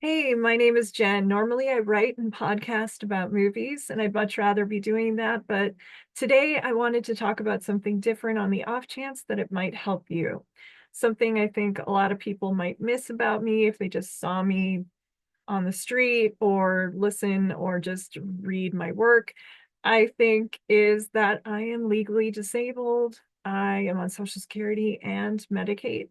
Hey, my name is Jen. Normally, I write and podcast about movies, and I'd much rather be doing that. But today, I wanted to talk about something different on the off chance that it might help you. Something I think a lot of people might miss about me if they just saw me on the street or listen or just read my work, I think is that I am legally disabled. I am on Social Security and Medicaid.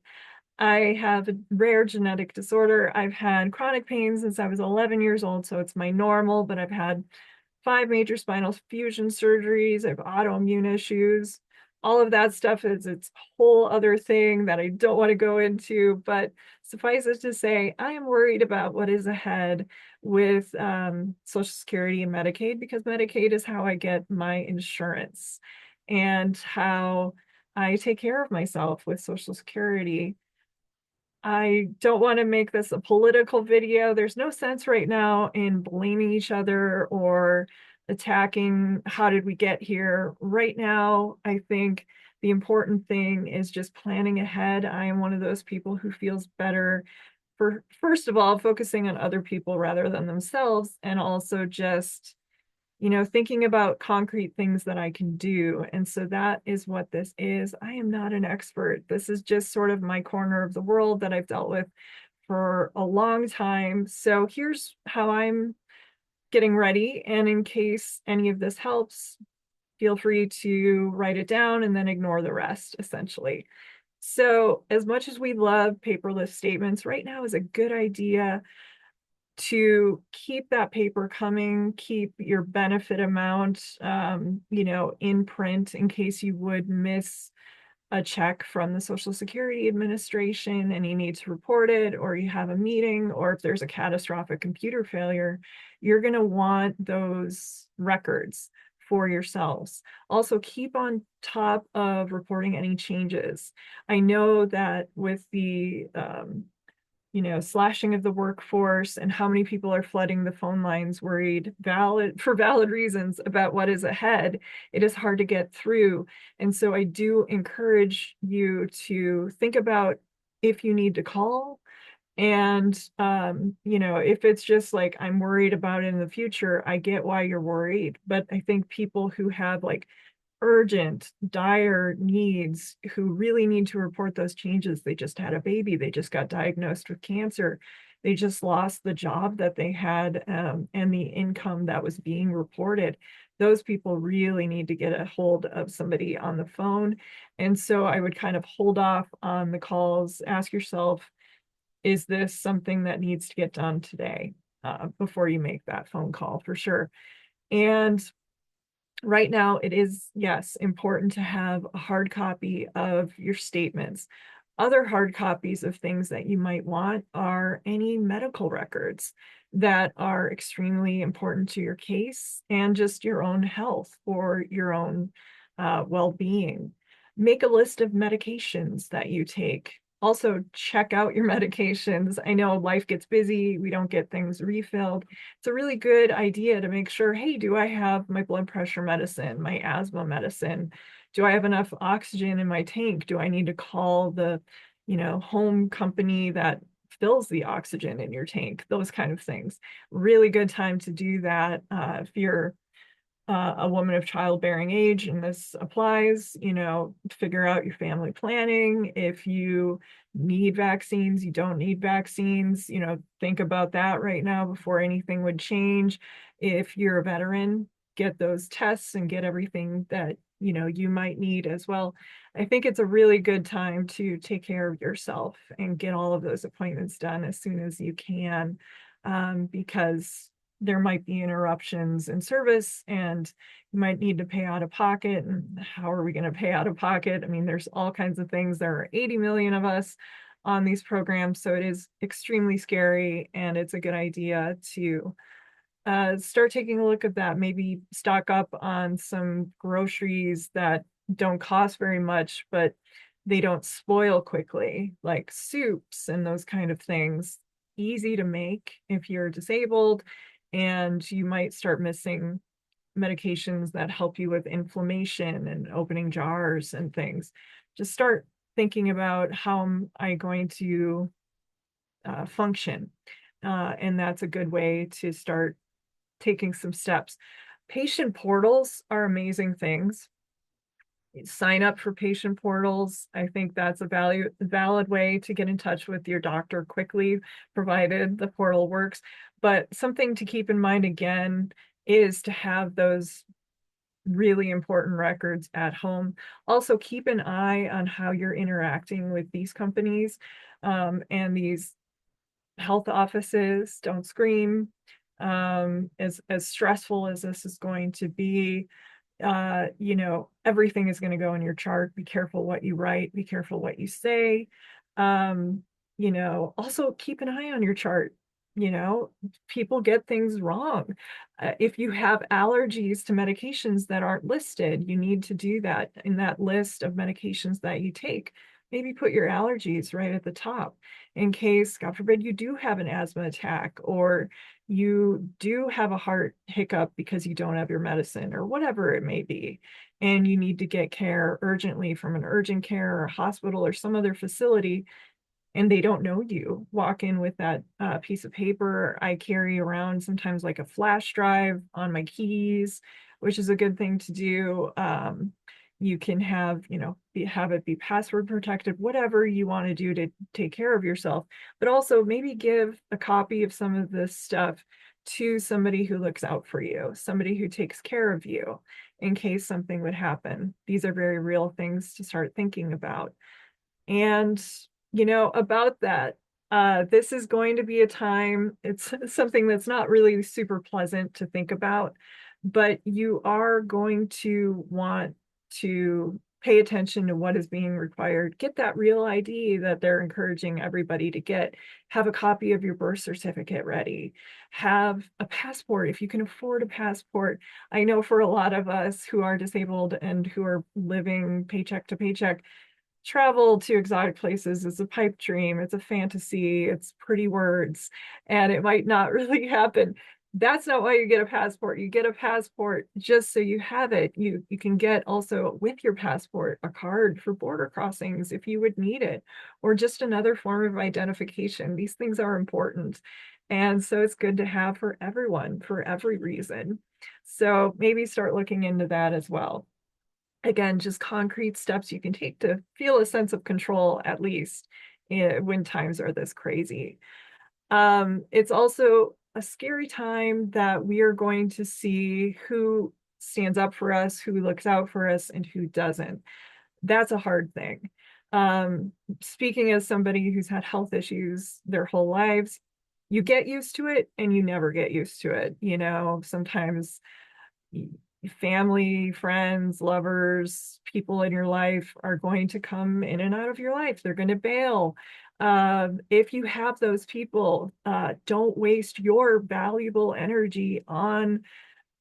I have a rare genetic disorder. I've had chronic pain since I was 11 years old, so it's my normal, but I've had 5 major spinal fusion surgeries. I have autoimmune issues. All of that stuff is its whole other thing that I don't want to go into, but suffice it to say, I am worried about what is ahead with Social Security and Medicaid because Medicaid is how I get my insurance and how I take care of myself with Social Security. I don't want to make this a political video. There's no sense right now in blaming each other or attacking how did we get here. Right now, I think the important thing is just planning ahead. I am one of those people who feels better for, first of all, focusing on other people rather than themselves, and also just thinking about concrete things that I can do. And so that is what this is. I am not an expert. This is just sort of my corner of the world that I've dealt with for a long time. So here's how I'm getting ready. And in case any of this helps, feel free to write it down and then ignore the rest, essentially. So, as much as we love paperless statements, right now is a good idea to keep that paper coming, keep your benefit amount, in print in case you would miss a check from the Social Security Administration and you need to report it, or you have a meeting, or if there's a catastrophic computer failure, you're going to want those records for yourselves. Also, keep on top of reporting any changes. I know that with the slashing of the workforce and how many people are flooding the phone lines worried for valid reasons about what is ahead, it is hard to get through. And so I do encourage you to think about if you need to call. And if it's just like I'm worried about it in the future, I get why you're worried. But I think people who have like urgent, dire needs, who really need to report those changes. They just had a baby, they just got diagnosed with cancer, they just lost the job that they had, and the income that was being reported. Those people really need to get a hold of somebody on the phone. And so I would kind of hold off on the calls, ask yourself, is this something that needs to get done today, before you make that phone call for sure. And right now, it is, yes, important to have a hard copy of your statements. Other hard copies of things that you might want are any medical records that are extremely important to your case and just your own health or your own well-being. Make a list of medications that you take. Also, check out your medications. I know life gets busy, we don't get things refilled. It's a really good idea to make sure, hey, do I have my blood pressure medicine, my asthma medicine? Do I have enough oxygen in my tank? Do I need to call the, home company that fills the oxygen in your tank? Those kind of things. Really good time to do that. If you're a woman of childbearing age, and this applies, figure out your family planning. If you need vaccines, you don't need vaccines, think about that right now before anything would change. If you're a veteran, get those tests and get everything that, you might need as well. I think it's a really good time to take care of yourself and get all of those appointments done as soon as you can, because there might be interruptions in service and you might need to pay out of pocket. And how are we going to pay out of pocket? I mean, there's all kinds of things. There are 80 million of us on these programs, so it is extremely scary, and it's a good idea to start taking a look at that. Maybe stock up on some groceries that don't cost very much, but they don't spoil quickly, like soups and those kind of things. Easy to make if you're disabled, and you might start missing medications that help you with inflammation and opening jars and things. Just start thinking about how am I going to function And that's a good way to start taking some steps. Patient portals are amazing things. Sign up for patient portals. I think that's a valid way to get in touch with your doctor quickly, provided the portal works. But something to keep in mind again is to have those really important records at home. Also, keep an eye on how you're interacting with these companies and these health offices. Don't scream. As stressful as this is going to be, everything is going to go in your chart. Be careful what you write, be careful what you say. Um, also keep an eye on your chart. You know, people get things wrong. If you have allergies to medications that aren't listed, you need to do that in that list of medications that you take. Maybe put your allergies right at the top in case, God forbid, you do have an asthma attack or you do have a heart hiccup because you don't have your medicine or whatever it may be, and you need to get care urgently from an urgent care or hospital or some other facility, and they don't know you. Walk in with that piece of paper. I carry around sometimes like a flash drive on my keys, which is a good thing to do. You can have, have it be password protected, whatever you want to do to take care of yourself, but also maybe give a copy of some of this stuff to somebody who looks out for you, somebody who takes care of you in case something would happen. These are very real things to start thinking about. And, about that, this is going to be a time, it's something that's not really super pleasant to think about, but you are going to want to pay attention to what is being required. Get that real ID that they're encouraging everybody to get. Have a copy of your birth certificate ready. Have a passport if you can afford a passport. I know for a lot of us who are disabled and who are living paycheck to paycheck, travel to exotic places is a pipe dream. It's a fantasy. It's pretty words, and it might not really happen. That's not why you get a passport. You get a passport just so you have it. You can get also with your passport a card for border crossings if you would need it, or just another form of identification. These things are important. And so it's good to have for everyone, for every reason. So maybe start looking into that as well. Again, just concrete steps you can take to feel a sense of control, at least when times are this crazy. It's also a scary time that we are going to see who stands up for us, who looks out for us, and who doesn't. That's a hard thing. Speaking as somebody who's had health issues their whole lives, you get used to it and you never get used to it. Sometimes family, friends, lovers, people in your life are going to come in and out of your life. They're going to bail. If you have those people, don't waste your valuable energy on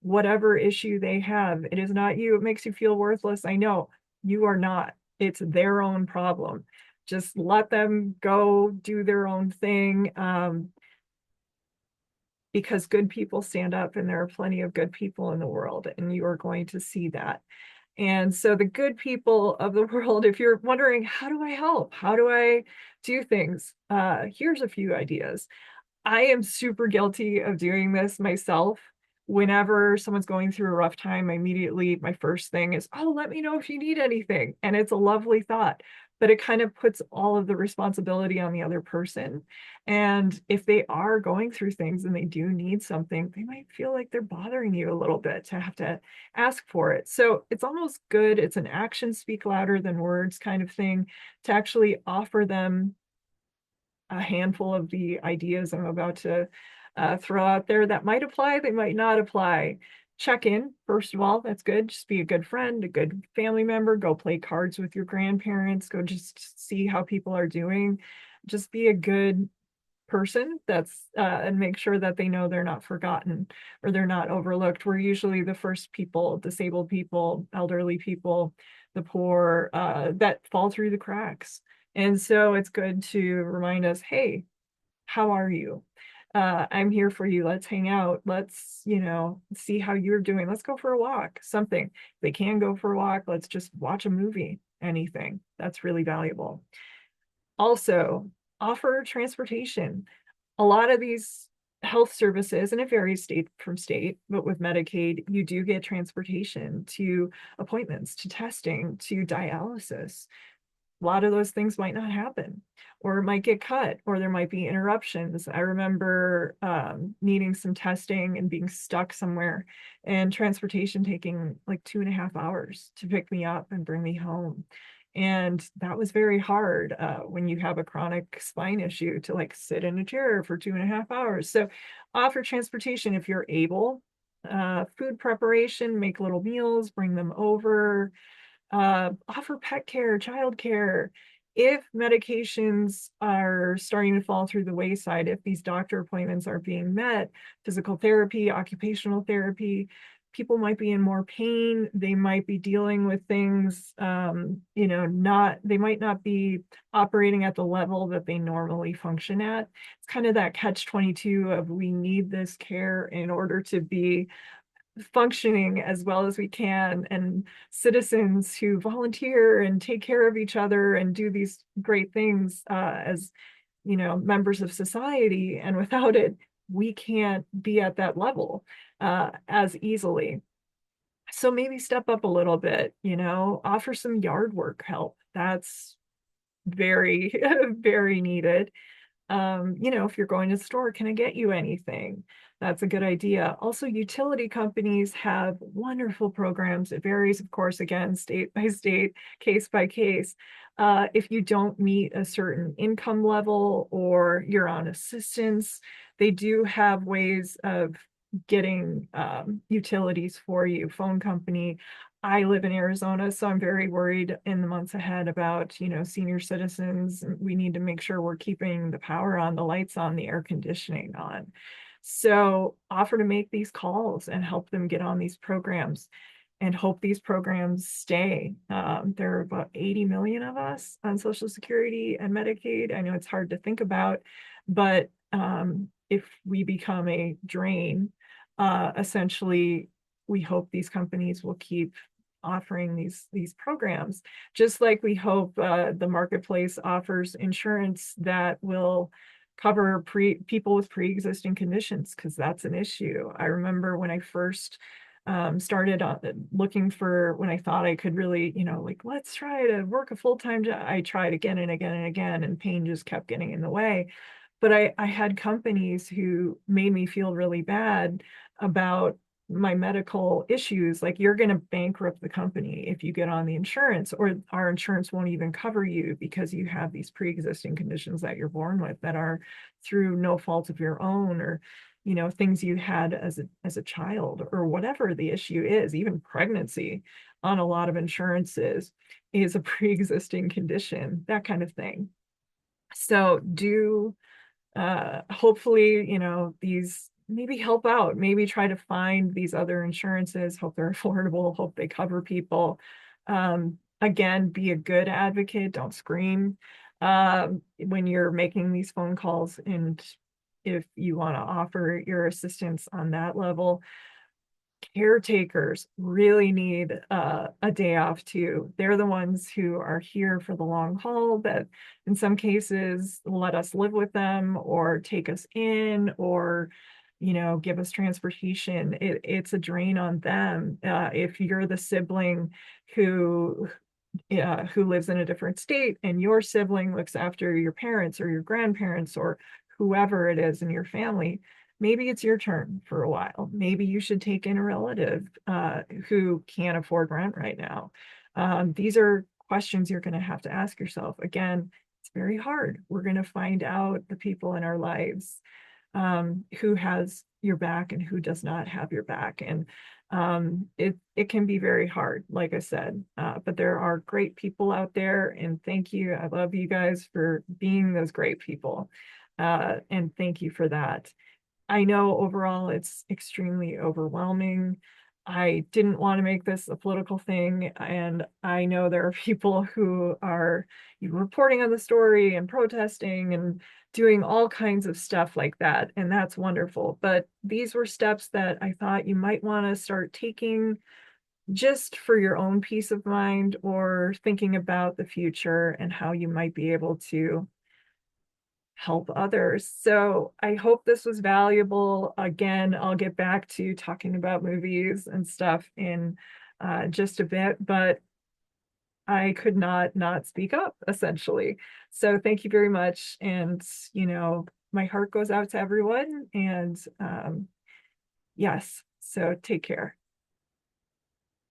whatever issue they have. It is not you. It makes you feel worthless. I know you are not. It's their own problem. Just let them go do their own thing. Because good people stand up, and there are plenty of good people in the world, and you are going to see that. And so the good people of the world, if you're wondering, how do I help? How do I do things? Here's a few ideas. I am super guilty of doing this myself. Whenever someone's going through a rough time, my first thing is, oh, let me know if you need anything. And it's a lovely thought, but it kind of puts all of the responsibility on the other person. And if they are going through things and they do need something, they might feel like they're bothering you a little bit to have to ask for it. So it's almost good. It's an action speak louder than words kind of thing to actually offer them a handful of the ideas I'm about to throw out there that might apply, they might not apply. Check in, first of all, that's good. Just be a good friend, a good family member. Go play cards with your grandparents. Go just see how people are doing. Just be a good person and make sure that they know they're not forgotten or they're not overlooked. We're usually the first people, disabled people, elderly people, the poor, that fall through the cracks. And so it's good to remind us, hey, how are you? I'm here for you. Let's hang out. Let's, see how you're doing. Let's go for a walk, something. If they can go for a walk, let's just watch a movie, anything. That's really valuable. Also, offer transportation. a lot of these health services, and it varies state from state, but with Medicaid, you do get transportation to appointments, to testing, to dialysis. A lot of those things might not happen, or it might get cut, or there might be interruptions. I remember needing some testing and being stuck somewhere, and transportation taking like 2.5 hours to pick me up and bring me home. And that was very hard when you have a chronic spine issue, to like sit in a chair for 2.5 hours. So offer transportation if you're able. Food preparation, make little meals, bring them over. Offer pet care, child care. If medications are starting to fall through the wayside, if these doctor appointments are being met, physical therapy, occupational therapy, people might be in more pain. They might be dealing with things, they might not be operating at the level that they normally function at. It's kind of that catch-22 of, we need this care in order to be functioning as well as we can, and citizens who volunteer and take care of each other and do these great things as members of society. And without it, we can't be at that level as easily. So maybe step up a little bit, offer some yard work help. That's very very needed. If you're going to the store, can I get you anything? That's a good idea. Also, utility companies have wonderful programs. It varies, of course, again, state by state, case by case. If you don't meet a certain income level or you're on assistance, they do have ways of getting utilities for you. Phone company. I live in Arizona, so I'm very worried in the months ahead about, senior citizens. We need to make sure we're keeping the power on, the lights on, the air conditioning on. So offer to make these calls and help them get on these programs, and hope these programs stay. There are about 80 million of us on Social Security and Medicaid. I know it's hard to think about, but if we become a drain, essentially, we hope these companies will keep offering these programs, just like we hope the marketplace offers insurance that will cover people with pre-existing conditions, because that's an issue. I remember when I first started looking for, when I thought I could really, like, let's try to work a full-time job. I tried again and again and again, and pain just kept getting in the way. But I had companies who made me feel really bad about my medical issues, like, you're going to bankrupt the company if you get on the insurance, or our insurance won't even cover you because you have these pre-existing conditions that you're born with that are through no fault of your own, or things you had as a child, or whatever the issue is. Even pregnancy on a lot of insurances is a pre-existing condition, that kind of thing. So hopefully, these maybe help out, maybe try to find these other insurances, hope they're affordable, hope they cover people. Again, be a good advocate, don't scream when you're making these phone calls. And if you want to offer your assistance on that level, caretakers really need a day off too. They're the ones who are here for the long haul, that in some cases let us live with them, or take us in, or give us transportation. It's a drain on them. If you're the sibling who lives in a different state, and your sibling looks after your parents or your grandparents or whoever it is in your family, maybe it's your turn for a while. Maybe you should take in a relative who can't afford rent right now. These are questions you're going to have to ask yourself. Again, it's very hard. We're going to find out the people in our lives, who has your back and who does not have your back. And it can be very hard, like I said, but there are great people out there, and thank you. I love you guys for being those great people. And thank you for that. I know overall it's extremely overwhelming. I didn't want to make this a political thing, and I know there are people who are reporting on the story and protesting and doing all kinds of stuff like that, and that's wonderful. But these were steps that I thought you might want to start taking, just for your own peace of mind, or thinking about the future and how you might be able to help others. So I hope this was valuable. Again, I'll get back to talking about movies and stuff in just a bit, but I could not speak up essentially. So thank you very much. And, my heart goes out to everyone. And yes, so take care.